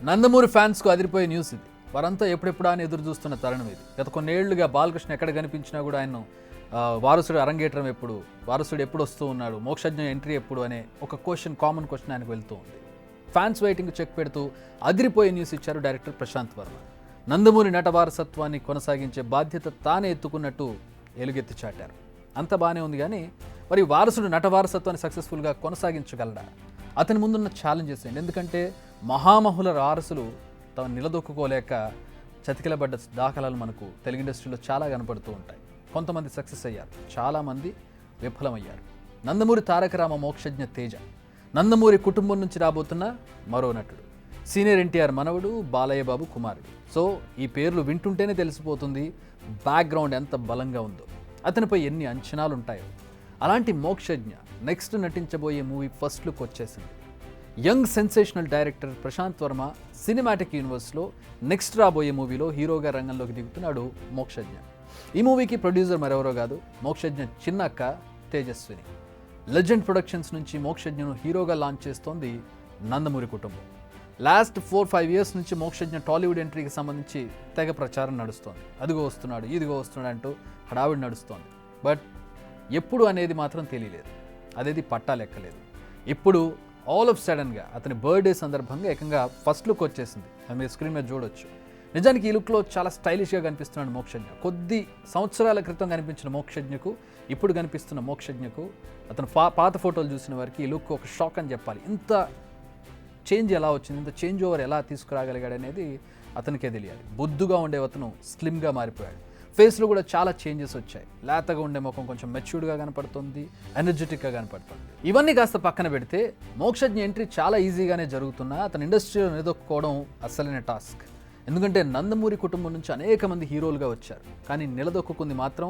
నందమూరి ఫ్యాన్స్కు అదిరిపోయే న్యూస్ ఇది. వారంతా ఎప్పుడెప్పుడా అని ఎదురు చూస్తున్న తరుణం ఇది. గత కొన్నేళ్లుగా బాలకృష్ణ ఎక్కడ కనిపించినా కూడా ఆయన వారసుడు అరంగేట్రం ఎప్పుడు, వారసుడు ఎప్పుడు వస్తూ ఉన్నాడు, మోక్షజ్ఞ ఎంట్రీ ఎప్పుడు అనే ఒక కామన్ క్వశ్చన్ ఆయనకు వెళ్తూ ఉంది. ఫ్యాన్స్ వెయిటింగ్ చెక్ పెడుతూ అదిరిపోయే న్యూస్ ఇచ్చారు డైరెక్టర్ ప్రశాంత్ వర్మ. నందమూరి నట వారసత్వాన్ని కొనసాగించే బాధ్యత తానే ఎత్తుకున్నట్టు ఎలుగెత్తి చాటారు. అంత బాగానే ఉంది, కానీ మరి వారసుడు నట వారసత్వాన్ని సక్సెస్ఫుల్గా కొనసాగించగలడా? అతని ముందున్న ఛాలెంజెస్ ఏంటి? ఎందుకంటే మహామహుల వారసులు తమ నిలదొక్కుకోలేక చతికిలబడ్డ దాఖలాలు మనకు తెలుగు ఇండస్ట్రీలో చాలా కనపడుతూ ఉంటాయి. కొంతమంది సక్సెస్ అయ్యారు, చాలామంది విఫలమయ్యారు. నందమూరి తారక రామ మోక్షజ్ఞ తేజ, నందమూరి కుటుంబం నుంచి రాబోతున్న మరో నటుడు, సీనియర్ ఎన్టీఆర్ మనవడు, బాలయ్య బాబు కుమారుడు. సో ఈ పేర్లు వింటుంటేనే తెలిసిపోతుంది బ్యాక్గ్రౌండ్ ఎంత బలంగా ఉందో, అతనిపై ఎన్ని అంచనాలు ఉంటాయో. అలాంటి మోక్షజ్ఞ నెక్స్ట్ నటించబోయే మూవీ ఫస్ట్ లుక్ వచ్చేసింది. Young sensational director Prashanth Varma cinematic యూనివర్స్లో నెక్స్ట్ రాబోయే మూవీలో హీరోగా రంగంలోకి దిగుతున్నాడు మోక్షజ్ఞ. ఈ మూవీకి ప్రొడ్యూసర్ మరెవరో కాదు, మోక్షజ్ఞ చిన్న అక్క తేజస్విని. లెజెండ్ ప్రొడక్షన్స్ నుంచి మోక్షజ్ఞను హీరోగా లాంచ్ చేస్తోంది నందమూరి కుటుంబం. లాస్ట్ 4-5 ఇయర్స్ నుంచి మోక్షజ్ఞ టాలీవుడ్ ఎంట్రీకి సంబంధించి తెగ ప్రచారం నడుస్తోంది. అదిగో వస్తున్నాడు, ఇదిగో వస్తున్నాడు అంటూ హడావిడి నడుస్తోంది. బట్ ఎప్పుడు అనేది మాత్రం తెలియలేదు, అదేది పట్టాలెక్కలేదు. ఇప్పుడు ఆల్ ఆఫ్ సడన్గా అతని బర్త్డే సందర్భంగా ఏకంగా ఫస్ట్ లుక్ వచ్చేసింది. అది మీరు స్క్రీన్ మీద చూడొచ్చు. నిజానికి ఈ లుక్లో చాలా స్టైలిష్గా కనిపిస్తున్నాడు మోక్షజ్ఞ. కొద్ది సంవత్సరాల క్రితం కనిపించిన మోక్షజ్ఞకు ఇప్పుడు కనిపిస్తున్న మోక్షజ్ఞకు అతను పాత ఫోటోలు చూసిన వారికి ఈ లుక్ ఒక షాక్ అని చెప్పాలి. ఇంత చేంజ్ ఎలా వచ్చింది, ఇంత చేంజ్ ఓవర్ ఎలా తీసుకురాగలిగాడు అనేది అతనికే తెలియాలి. బొద్దుగా ఉండే అతను స్లిమ్గా మారిపోయాడు. ఫేస్లో కూడా చాలా చేంజెస్ వచ్చాయి. లేతగా ఉండే ముఖం కొంచెం మెచ్యూర్డ్గా కనపడుతుంది, ఎనర్జెటిక్గా కనపడుతుంది. ఇవన్నీ కాస్త పక్కన పెడితే మోక్షజ్ఞ ఎంట్రీ చాలా ఈజీగానే జరుగుతున్నా అతను ఇండస్ట్రీలో నిలదొక్కుకోవడం అస్సలైన టాస్క్. ఎందుకంటే నందమూరి కుటుంబం నుంచి అనేక మంది హీరోలుగా వచ్చారు, కానీ నిలదొక్కుంది మాత్రం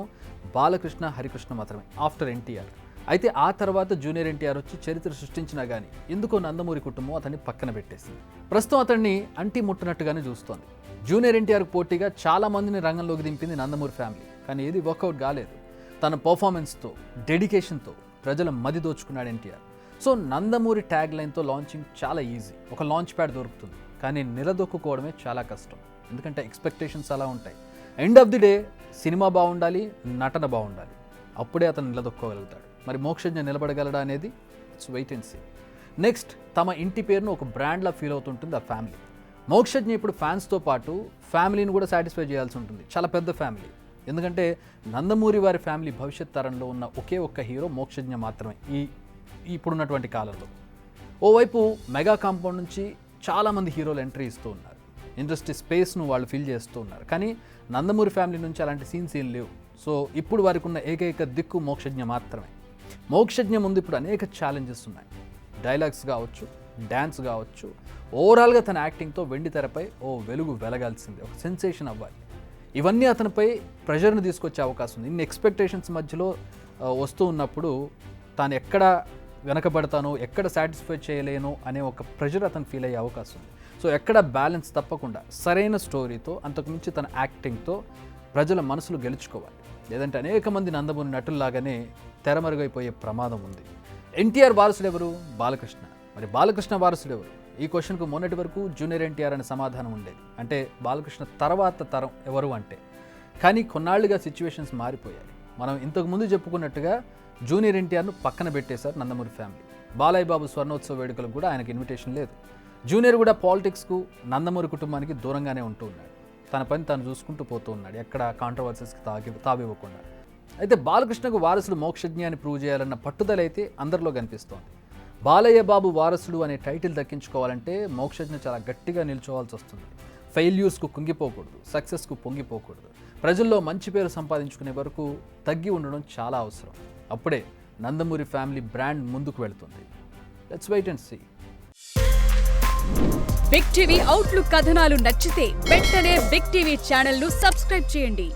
బాలకృష్ణ, హరికృష్ణ మాత్రమే ఆఫ్టర్ ఎన్టీఆర్. అయితే ఆ తర్వాత జూనియర్ ఎన్టీఆర్ వచ్చి చరిత్ర సృష్టించినా కానీ ఎందుకో నందమూరి కుటుంబం అతన్ని పక్కన పెట్టేసింది. ప్రస్తుతం అతన్ని అంటి ముట్టనట్టుగానే చూస్తోంది. జూనియర్ ఎన్టీఆర్కు పోటీగా చాలా మందిని రంగంలోకి దింపింది నందమూరి ఫ్యామిలీ, కానీ ఏది వర్కౌట్ కాలేదు. తన పర్ఫార్మెన్స్తో, డెడికేషన్తో ప్రజల మది దోచుకున్నాడు ఎన్టీఆర్. సో నందమూరి ట్యాగ్ లైన్తో లాంచింగ్ చాలా ఈజీ, ఒక లాంచ్ ప్యాడ్ దొరుకుతుంది. కానీ నిలదొక్కుకోవడమే చాలా కష్టం, ఎందుకంటే ఎక్స్పెక్టేషన్స్ అలా ఉంటాయి. End of the day cinema బాగుండాలి, నటన బాగుండాలి, అప్పుడే అతను నిలదొక్కోగలుగుతాడు. మరి మోక్షజ్ఞ నిలబడగలడా అనేది it's wait and see. Next, తమ ఇంటి పేరును ఒక బ్రాండ్లా ఫీల్ అవుతుంటుంది ఆ ఫ్యామిలీ. మోక్షజ్ఞ ఇప్పుడు ఫ్యాన్స్తో పాటు ఫ్యామిలీని కూడా సాటిస్ఫై చేయాల్సి ఉంటుంది. చాలా పెద్ద ఫ్యామిలీ, ఎందుకంటే నందమూరి వారి ఫ్యామిలీ భవిష్యత్ తరంలో ఉన్న ఒకే ఒక్క హీరో మోక్షజ్ఞ మాత్రమే ఇప్పుడున్నటువంటి కాలంలో. ఓవైపు మెగా కాంపౌండ్ నుంచి చాలామంది హీరోలు ఎంట్రీ ఇస్తూ ఉన్నారు, ఇండస్ట్రీ స్పేస్ను వాళ్ళు ఫిల్ చేస్తూ ఉన్నారు. కానీ నందమూరి ఫ్యామిలీ నుంచి అలాంటి సీన్స్ ఏం లేవు. సో ఇప్పుడు వారికి ఉన్న ఏకైక దిక్కు మోక్షజ్ఞ మాత్రమే. మోక్షజ్ఞ ముందు ఇప్పుడు అనేక ఛాలెంజెస్ ఉన్నాయి. డైలాగ్స్ కావచ్చు, డ్యాన్స్ కావచ్చు, ఓవరాల్గా తన యాక్టింగ్తో వెండి తెరపై ఓ వెలుగు వెలగాల్సిందే, ఒక సెన్సేషన్ అవ్వాలి. ఇవన్నీ అతనిపై ప్రెషర్ని తీసుకొచ్చే అవకాశం ఉంది. ఇన్ని ఎక్స్పెక్టేషన్స్ మధ్యలో వస్తూ ఉన్నప్పుడు తాను ఎక్కడ వెనకబడతానో, ఎక్కడ సాటిస్ఫై చేయలేనో అనే ఒక ప్రెషర్ అతను ఫీల్ అయ్యే అవకాశం ఉంది. సో ఎక్కడ బ్యాలెన్స్ తప్పకుండా సరైన స్టోరీతో, అంతకుమించి తన యాక్టింగ్తో ప్రజల మనసులు గెలుచుకోవాలి. లేదంటే అనేక మంది నందమూరి నటుల్లాగానే తెరమరుగైపోయే ప్రమాదం ఉంది. ఎన్టీఆర్ వారసుడు ఎవరు? బాలకృష్ణ. మరి బాలకృష్ణ వారసుడు ఎవరు? ఈ క్వశ్చన్కు మొన్నటి వరకు జూనియర్ ఎన్టీఆర్ అనే సమాధానం ఉండేది, అంటే బాలకృష్ణ తర్వాత తరం ఎవరు అంటే. కానీ కొన్నాళ్లుగా సిచ్యువేషన్స్ మారిపోయాయి. మనం ఇంతకుముందు చెప్పుకున్నట్టుగా జూనియర్ ఎన్టీఆర్ను పక్కన పెట్టేశారు నందమూరి ఫ్యామిలీ. బాలయ్య బాబు స్వర్ణోత్సవ వేడుకలకు కూడా ఆయనకు ఇన్విటేషన్ లేదు. జూనియర్ కూడా పాలిటిక్స్కు, నందమూరి కుటుంబానికి దూరంగానే ఉంటూ ఉన్నాడు. తన పని తాను చూసుకుంటూ పోతూ ఉన్నాడు, ఎక్కడ కాంట్రవర్సీస్కి తావివ్వకుండా. అయితే బాలకృష్ణకు వారసుడు మోక్షజ్ఞ అని ప్రూవ్ చేయాలన్న పట్టుదల అయితే అందరిలో కనిపిస్తోంది. బాలయ్య బాబు వారసుడు అనే టైటిల్ దక్కించుకోవాలంటే మోక్షజ్ఞ చాలా గట్టిగా నిల్చోవాల్సి వస్తుంది. ఫెయిల్యూర్స్కు కుంగిపోకూడదు, సక్సెస్కు పొంగిపోకూడదు. ప్రజల్లో మంచి పేరు సంపాదించుకునే వరకు తగ్గి ఉండడం చాలా అవసరం. అప్పుడే నందమూరి ఫ్యామిలీ బ్రాండ్ ముందుకు వెళుతుంది. Let's wait and see. Big TV outlook కథనాలు నచ్చితే వెంటనే బిగ్ టీవీ ఛానల్ ను సబ్స్క్రైబ్ చేయండి.